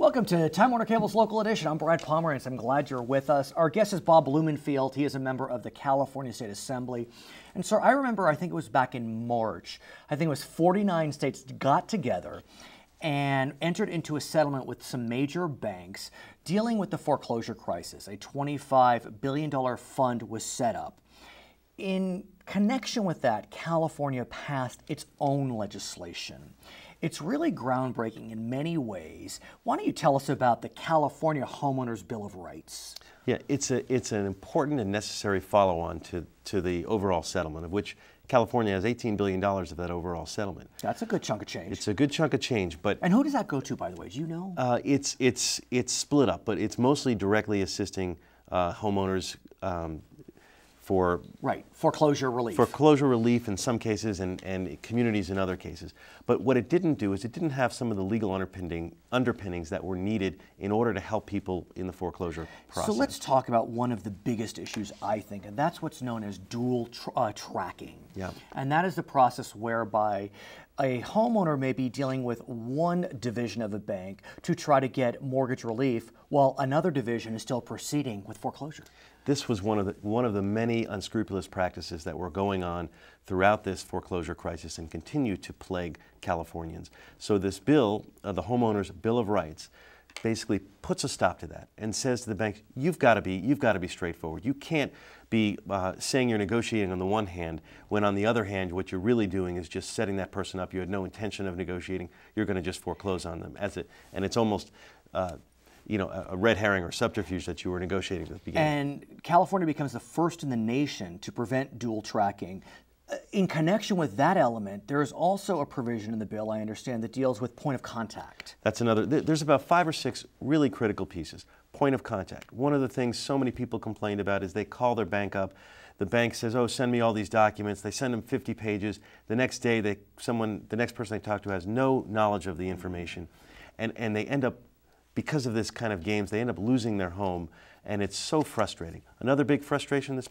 Welcome to Time Warner Cable's Local Edition. I'm Brad Pomerance. I'm glad you're with us. Our guest is Bob Blumenfield. He is a member of the California State Assembly. And sir, I remember, I think it was back in March, I think it was 49 states got together and entered into a settlement with some major banks dealing with the foreclosure crisis. A $25 billion fund was set up. In connection with that, California passed its own legislation. It's really groundbreaking in many ways. Why don't you tell us about the California Homeowners Bill of Rights? Yeah, it's an important and necessary follow-on to the overall settlement, of which California has $18 billion of that overall settlement. That's a good chunk of change. It's a good chunk of change, but... And who does that go to, by the way? Do you know? It's split up, but it's mostly directly assisting homeowners for... Right, foreclosure relief. Foreclosure relief in some cases and communities in other cases. But what it didn't do is it didn't have some of the legal underpinnings that were needed in order to help people in the foreclosure process. So let's talk about one of the biggest issues, I think, and that's what's known as dual tracking. Yeah. And that is the process whereby a homeowner may be dealing with one division of a bank to try to get mortgage relief while another division is still proceeding with foreclosure. This was one of the many unscrupulous practices that were going on throughout this foreclosure crisis and continue to plague Californians. So this bill, the Homeowners Bill of Rights, basically puts a stop to that and says to the banks, you've got to be straightforward. You can't be saying you're negotiating on the one hand when on the other hand what you're really doing is just setting that person up. You had no intention of negotiating. You're going to just foreclose on them and it's almost you know, a red herring or subterfuge that you were negotiating at the beginning. And California becomes the first in the nation to prevent dual tracking. In connection with that element, there is also a provision in the bill, I understand, that deals with point of contact. That's another, there's about 5 or 6 really critical pieces. Point of contact. One of the things so many people complained about is they call their bank up. The bank says, oh, send me all these documents. They send them 50 pages. The next day, the next person they talk to has no knowledge of the information. And they end up, because of this kind of games, they end up losing their home, and it's so frustrating. Another big frustration this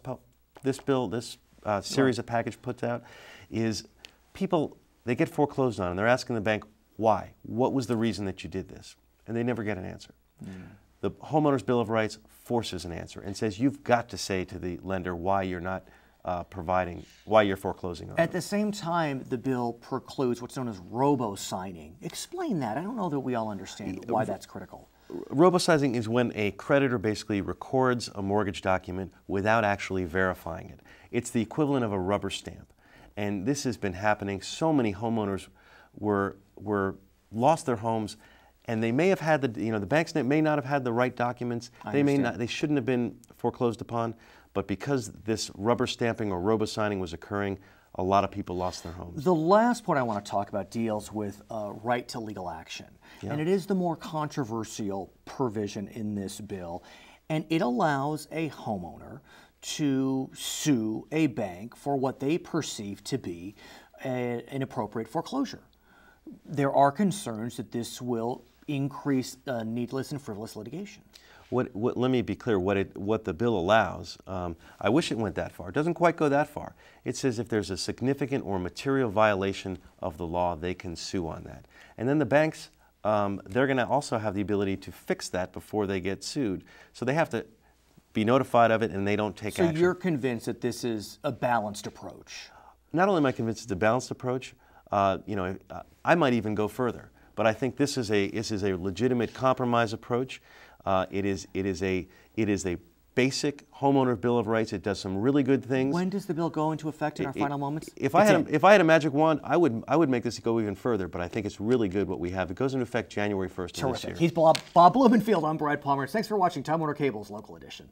series of package puts out is people, they get foreclosed on, and they're asking the bank, why? What was the reason that you did this? And they never get an answer. The Homeowners Bill of Rights forces an answer and says you've got to say to the lender why you're not why you're foreclosing on At them. the same time, the bill precludes what's known as robo-signing. Explain that. I don't know that we all understand why that's critical. Robo-signing is when a creditor basically records a mortgage document without actually verifying it. It's the equivalent of a rubber stamp. And this has been happening. So many homeowners were lost their homes, and they may have had the banks may not have had the right documents. They shouldn't have been foreclosed upon. But because this rubber stamping or robo-signing was occurring, a lot of people lost their homes. The last point I want to talk about deals with right to legal action. Yeah. And it is the more controversial provision in this bill. And it allows a homeowner to sue a bank for what they perceive to be an inappropriate foreclosure. There are concerns that this will increase needless and frivolous litigation. Let me be clear, what the bill allows, I wish it went that far. It doesn't quite go that far. It says if there's a significant or material violation of the law, they can sue on that. And then the banks, they're going to also have the ability to fix that before they get sued. So they have to be notified of it and they don't take action. So you're convinced that this is a balanced approach? Not only am I convinced it's a balanced approach, you know, I might even go further. But I think this is a legitimate compromise approach. It is a basic homeowner bill of rights. It does some really good things. When does the bill go into effect in our final moments? If I had a magic wand, I would make this go even further. But I think it's really good what we have. It goes into effect January 1st of this year. He's Bob Blumenfield. I'm Brad Pomerance. Thanks for watching Time Warner Cable's Local Edition.